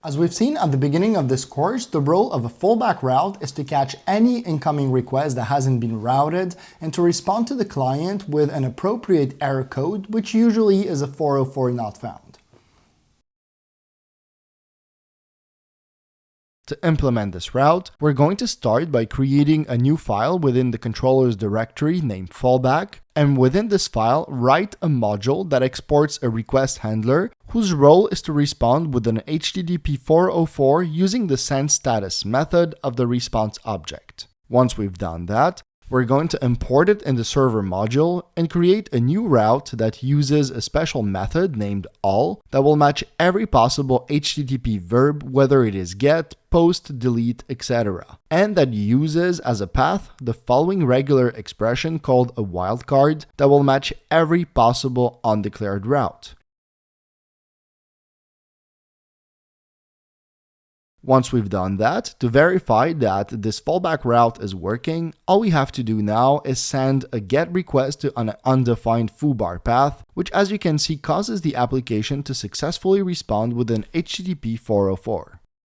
As we've seen at the beginning of this course, the role of a fallback route is to catch any incoming request that hasn't been routed and to respond to the client with an appropriate error code, which usually is a 404 not found. To implement this route, we're going to start by creating a new file within the controller's directory named Fallback, and within this file, write a module that exports a request handler whose role is to respond with an HTTP 404 using the sendStatus method of the response object. Once we've done that, we're going to import it in the server module and create a new route that uses a special method named all that will match every possible HTTP verb, whether it is get, post, delete, etc. And that uses as a path the following regular expression called a wildcard that will match every possible undeclared route. Once we've done that, to verify that this fallback route is working, all we have to do now is send a GET request to an undefined foobar path, which as you can see causes the application to successfully respond with an HTTP 404.